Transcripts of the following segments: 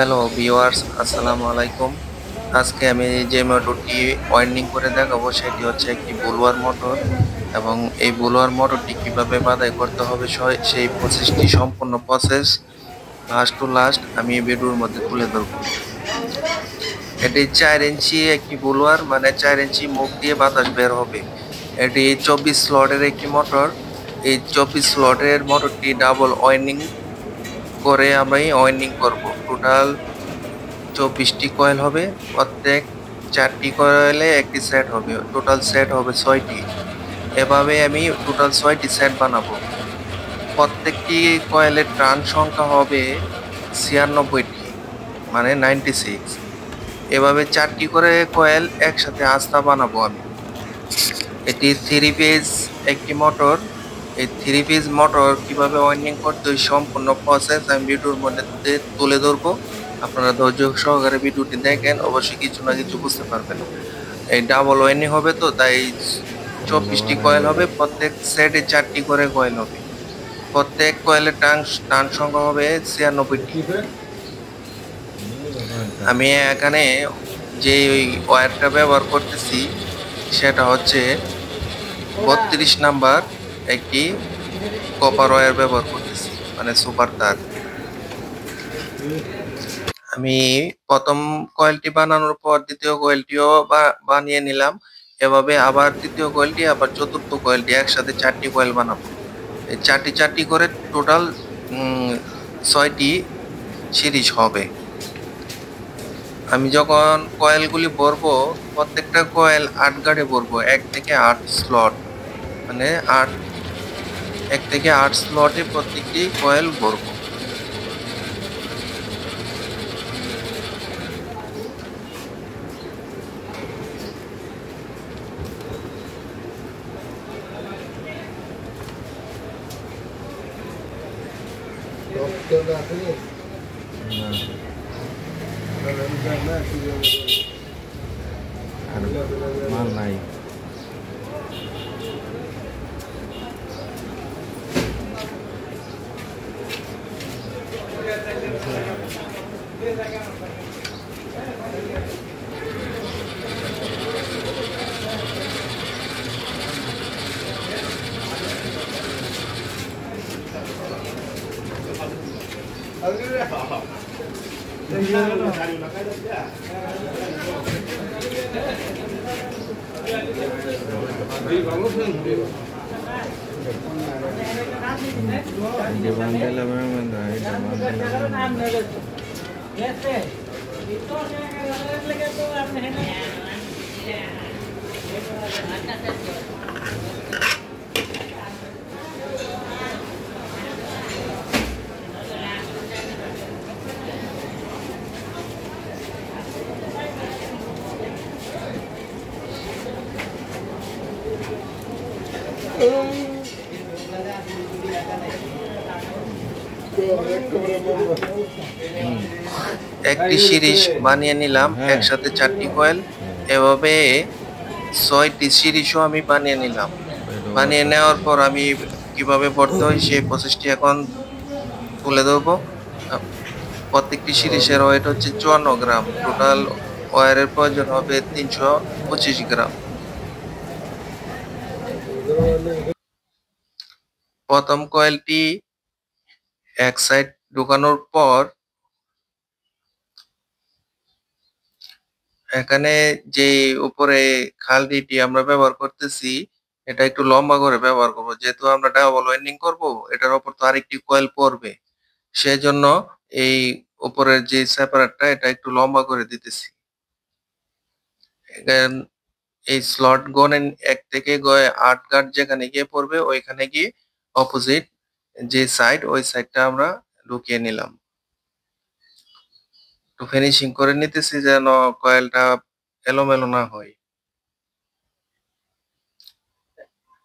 Hello viewers, আসসালামু আলাইকুম। আজকে আমি যে মোটরটি ওয়াইন্ডিং করে দেখাবো সেটি হচ্ছে একটি বুলোয়ার মোটর, এবং এই বুলোয়ার মোটরটি কিভাবে বাধাই করতে হবে সেই প্রসেসটি সম্পূর্ণ প্রসেস লাস্ট টু লাস্ট আমি এই ভিডিওর মধ্যে তুলে ধরবো। এটি 4 ইঞ্চি একটি বুলোয়ার, মানে 4 ইঞ্চি মুখ দিয়ে বাতাস বের হবে। এটি 24 স্লটের একটি মোটর। এই 24 স্লটের মোটরটি ডাবল ওয়াইন্ডিং করে আমি ওয়াইন্ডিং করব। টোটাল 24টি কয়েল হবে। প্রত্যেক 4টি কয়েলে একটি সেট হবে। টোটাল সেট হবে 6টি। এভাবে আমি টোটাল 6টি সেট বানাবো। প্রত্যেকটি কয়েলের টার্ন সংখ্যা হবে 96টি, মানে 96। এভাবে 4টি করে কয়েল একসাথে আস্থা বানাবো আমি। এটি 3 পেজ একটি মোটর। এই 3 পেজ মোটর কিভাবে ওয়াইন্ডিং করতে হয় সম্পূর্ণ প্রসেস আমি ভিডিওর মধ্যে তুলে ধরবো। আপনারা ধৈর্য সহকারে ভিডিওটি দেখেন, অবশ্যই কিছু না কিছু বুঝতে পারবেন। এই ডাবল ওয়াইন্ডিং হবে, তো তাই 24টি কয়েল হবে। প্রত্যেক সেটে 4টি করে কয়েল হবে। প্রত্যেক কয়েলের টার্ন সংখ্যা হবে 96টি। আমি এখানে যে ওই ওয়্যারটা ব্যবহার করতেছি সেটা হচ্ছে 32 নাম্বার একটি কপার ওয়্যার ব্যবহার করতেছি, মানে সুপার তার। আমি প্রথম কয়েলটি বানানোর পর দ্বিতীয় কয়েলটিও বানিয়ে নিলাম। এভাবে আবার তৃতীয় কয়েলটি, আবার চতুর্থ কয়েলটি, একসাথে 4টি কয়েল বানাবো। এই 4টি করে টোটাল 6টি সিরিজ হবে। আমি যখন কয়েলগুলি ভরবো, প্রত্যেকটা কয়েল 8 গাড়ে ভরবো। 1 থেকে 8 স্লট, মানে 1 থেকে 8 স্লটে প্রত্যেকটি কয়েল ভরবো। মাল নাই। একটি সিরিজ বানিয়ে নিলাম, একসাথে 4টি কয়েল। এভাবে 6টি সিরিজও আমি বানিয়ে নিলাম। বানিয়ে নেওয়ার পর আমি কিভাবে ভরতে হয় সেই প্রসেসটি এখন তুলে ধরবো। প্রত্যেকটি সিরিজের ওয়েট হচ্ছে 54 গ্রাম। টোটাল ওয়ারের প্রয়োজন হবে 325 গ্রাম। প্রথম কয়েলটি এক সাইড ঢোকানোর পর এখানে যে উপরে খালটিটি আমরা ব্যবহার করতেছি, এটা একটু লম্বা করে ব্যবহার করব। যেহেতু আমরা ডাবল ওয়াইন্ডিং করব, এটার উপর তো আরেকটি কয়েল পড়বে। সেজন্য এই উপরের যে সেপারেটটা, এটা একটু লম্বা করে দিতেছি। এই স্লট গনের 1 থেকে 8 গাঁট যেখানে গিয়ে পড়বে, ওইখানে গিয়ে অপোজিট যে সাইড, ওই সাইডটা আমরা ঢুকিয়ে নিলাম। একটু ফিনিশিং করে নিতেছি যেন কয়েলটা এলোমেলো না হয়।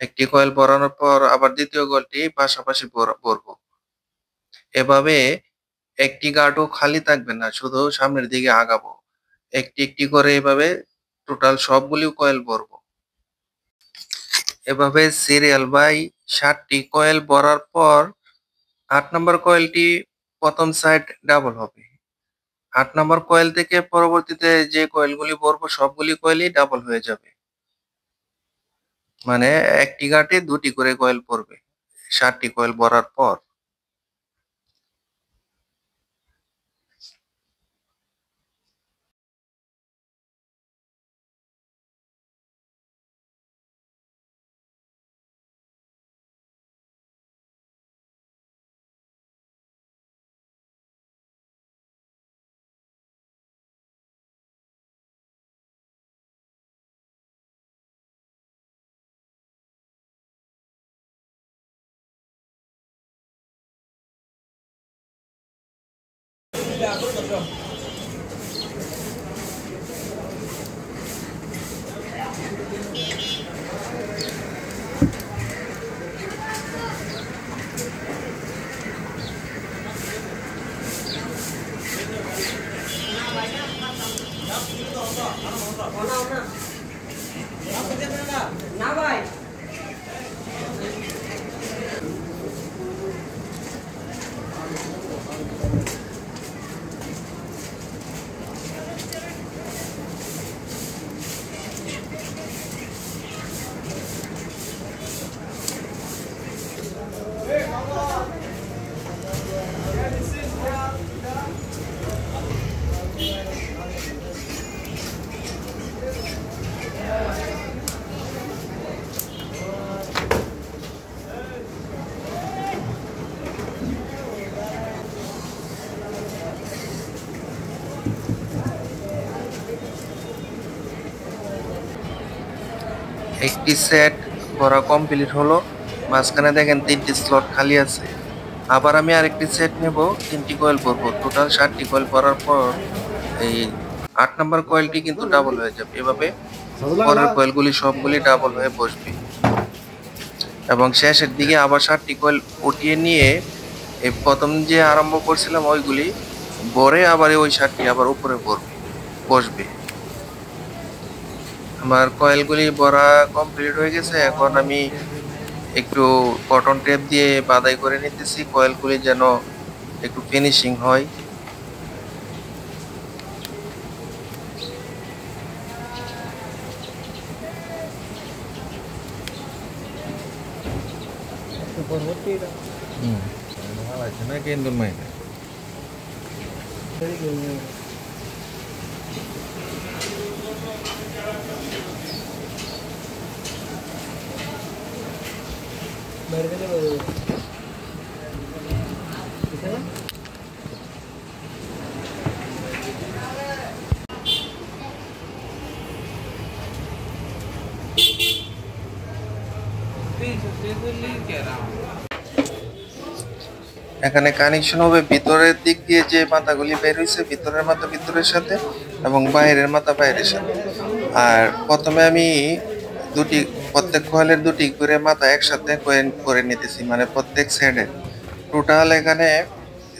একটি কয়েল ভরানোর পর আবার দ্বিতীয় কয়েলটি পাশাপাশি ভরবো। এভাবে একটি গাঁটও খালি থাকবে না, শুধু সামনের দিকে আগাবো। একটি একটি করে এভাবে টোটাল সবগুলি কয়েল ভরবো। এভাবে সিরিয়াল বাই 7টি কয়েল ভরার পর 8 নম্বর কয়েলটি প্রথম সাইড ডাবল হবে। 8 নাম্বার কয়েল থেকে পরবর্তীতে যে কয়েলগুলি ভরবো সবগুলি কয়েলই ডাবল হয়ে যাবে। মানে একটি গাঁটে ২ টি করে কয়েল পড়বে ৭ টি কয়েল ভরার পর। একটি সেট ভরা কমপ্লিট হলো। মাঝখানে দেখেন ৩টি স্লট খালি আছে। আবার আমি আরেকটি সেট নেব, ৩টি কয়েল ভরবো। টোটাল ৭টি কয়েল ভরার পর এই ৮ নাম্বার কয়েলটি কিন্তু ডাবল হয়ে যাবে। এভাবে পরের কয়েলগুলি সবগুলি ডাবল হয়ে বসবে এবং শেষের দিকে আবার ৭টি কয়েল উঠিয়ে নিয়ে এই প্রথম যে আরম্ভ করছিলাম ওইগুলি ভরে আবার ওই ৭টি আবার উপরে বসবে। আমার কয়েলগুলি ভরা কমপ্লিট হয়ে গেছে। এখন আমি একটু কটন টেপ দিয়ে বাঁধাই করে নিতেছি কয়েলগুলি যেন একটু ফিনিশিং হয়। এখানে কানেকশন হবে ভিতরের দিক দিয়ে যে মাথাগুলি বের হয়েছে, ভিতরের মাথা ভিতরের সাথে এবং বাইরের মাথা বাইরের সাথে। আর প্রথমে আমি প্রত্যেক কয়েলের ২টি করে মাথা একসাথে করে নিতেছি, মানে প্রত্যেক সেটে। টোটাল এখানে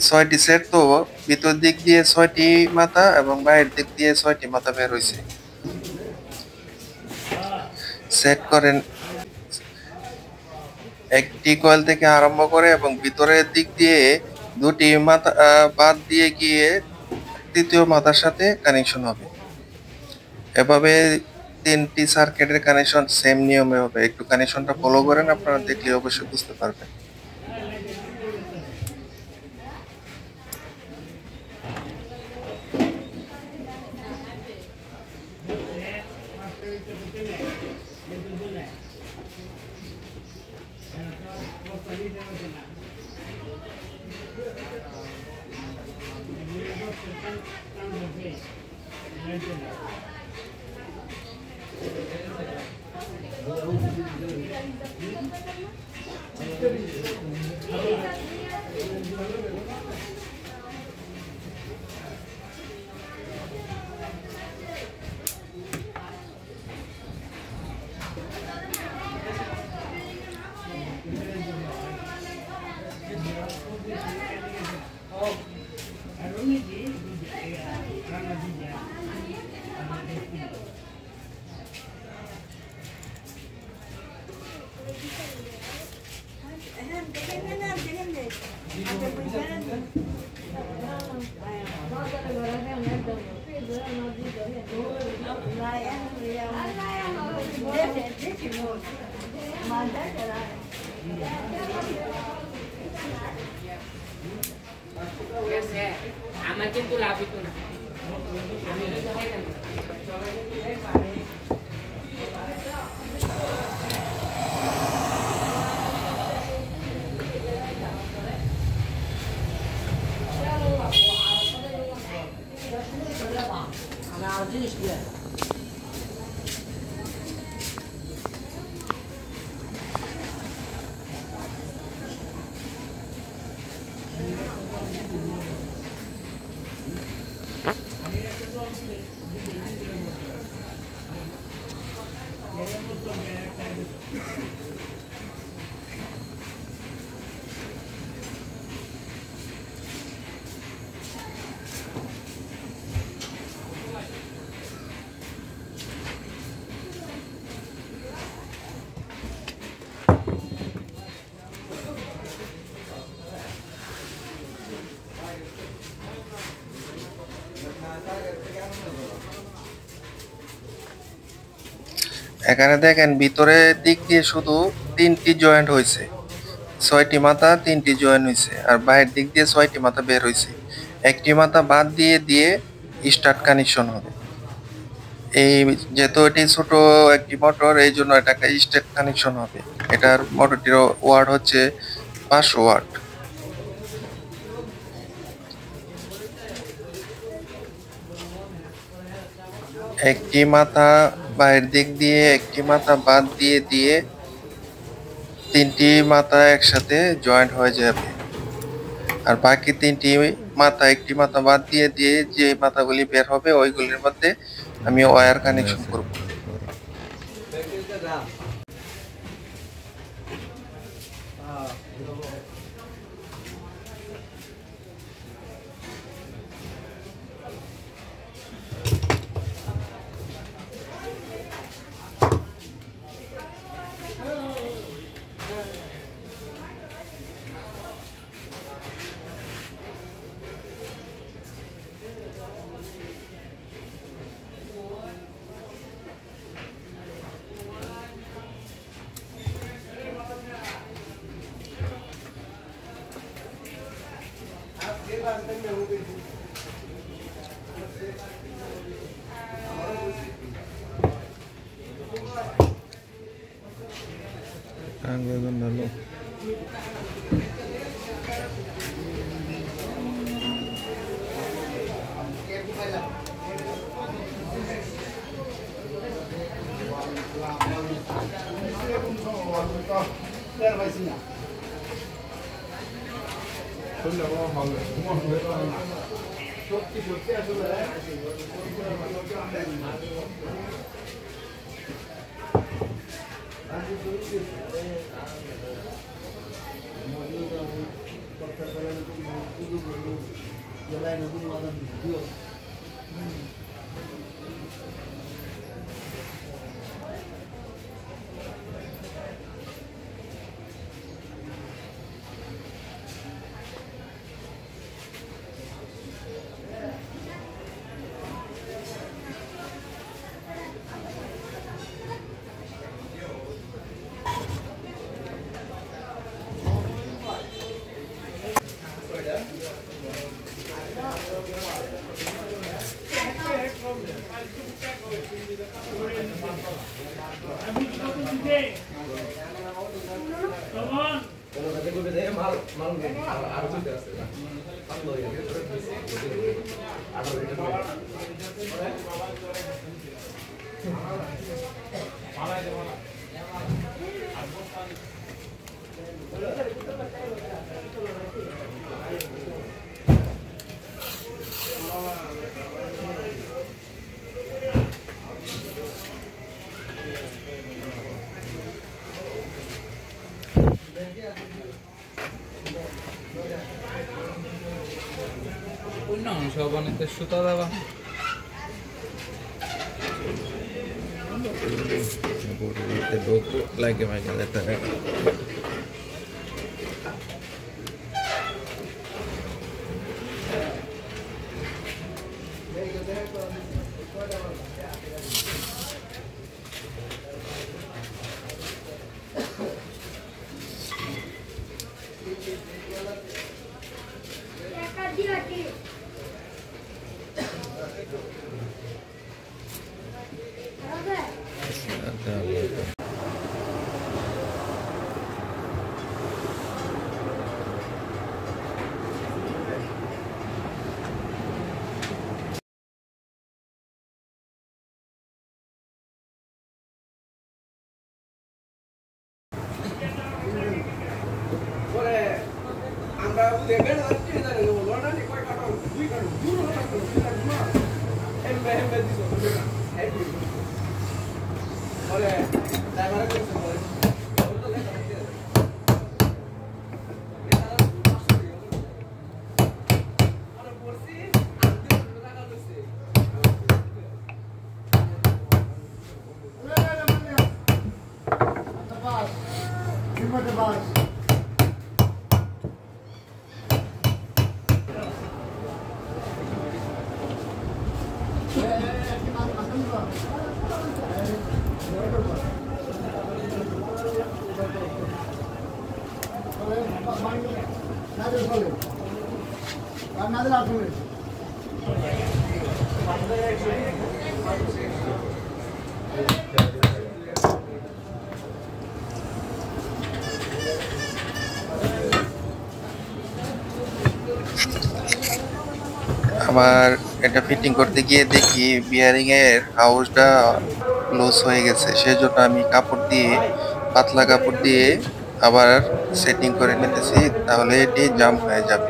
৬টি সেট, তো ভিতর দিক দিয়ে ৬টি মাথা এবং বাইরের দিক দিয়ে ৬টি মাথা বের হয়েছে। সেট করেন একটি কয়েল থেকে আরম্ভ করে এবং ভিতরের দিক দিয়ে ২টি মাথা বাদ দিয়ে গিয়ে ৩য় মাথার সাথে কানেকশন হবে। এভাবে ৩টি সার্কিটের কানেকশন সেম নিয়মে হবে। একটু কানেকশনটা ফলো করেন, আপনারা দেখলে অবশ্যই বুঝতে পারবেন। আমার কিন্তু লাভ হতো না। এখানে দেখেন ভিতরের দিক দিয়ে শুধু 3টি জয়েন্ট হয়েছে, 6টি মাথা 3টি জয়েন্ট হয়েছে, আর বাইরের দিক দিয়ে 6টি মাথা বের হয়েছে। একটি মাথা বাদ দিয়ে দিয়ে স্টার্ট কানেকশন হবে। এই যেহেতু এটি ছোট একটি মোটর, এই জন্য এটাকে স্টার্ট কানেকশন হবে। এটার মোটরটির ওয়াট হচ্ছে 500 ওয়াট। একটি মাথা বাইরের দিক দিয়ে একটি মাথা বাদ দিয়ে দিয়ে 3টি মাথা একসাথে জয়েন্ট হয়ে যাবে, আর বাকি 3টি মাথা একটি মাথা বাদ দিয়ে দিয়ে যে মাথাগুলি বের হবে ওইগুলির মধ্যে আমি ওয়্যার কানেকশন করব। অংশবানিতে সুতা দেওয়া লাগে ভাইয়া আবার এটা ফিটিং করতে গিয়ে দেখি বিয়ারিং এর হাউসটা লুজ হয়ে গেছে, সেজন্য আমি কাপড় দিয়ে, পাতলা কাপড় দিয়ে আবার সেটিং করে নিতেছি, তাহলে এটি জাম হয়ে যাবে।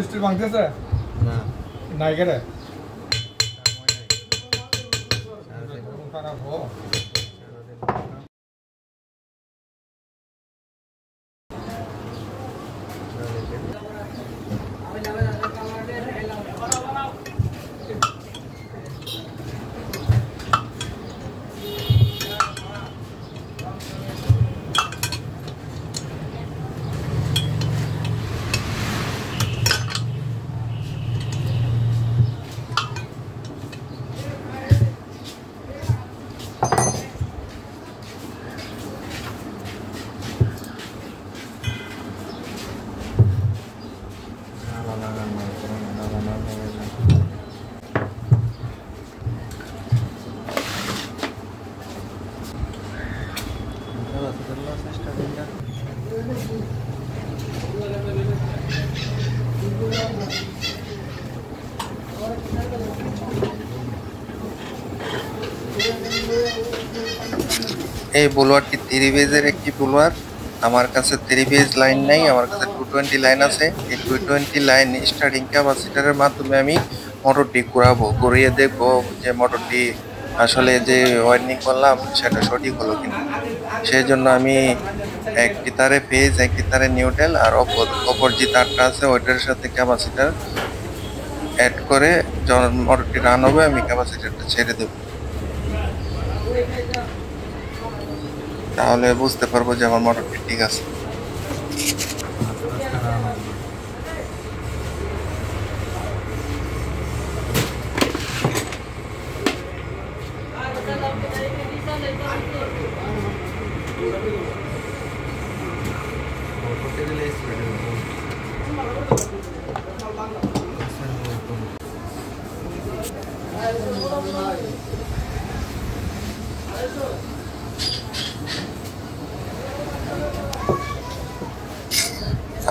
স্টিল ভাঙতেছে না নাই কেটে এই বোলোয়ারটি 3 পেজের একটি বোলোয়ার। আমার কাছে 3 পেজ লাইন নাই, আমার কাছে 220 লাইন আছে। এই 220 লাইন স্টার্টিং ক্যাপাসিটরের মাধ্যমে আমি মোটরটি ঘোরাবো, ঘুরিয়ে দেখবো যে মোটরটি আসলে যে ওয়ার্নিং করলাম সেটা সঠিক হলো কিনা। সেই জন্য আমি একটি তারে ফেজ, একটি তারে নিউট্রাল, আর অপর যে তারটা আছে ওইটার সাথে ক্যাপাসিটার অ্যাড করে যখন মোটরটি রান হবে আমি ক্যাপাসিটারটা ছেড়ে দেব। তাহলে বুঝতে পারবো যে আমার মোটরটি ঠিক আছে।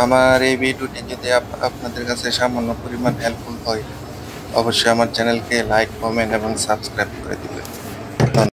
আমার এই ভিডিওটি যদি আপনাদের কাছে সামান্য পরিমাণ হেল্পফুল হয়, অবশ্যই আমার চ্যানেলকে লাইক, কমেন্ট এবং সাবস্ক্রাইব করে দিবেন।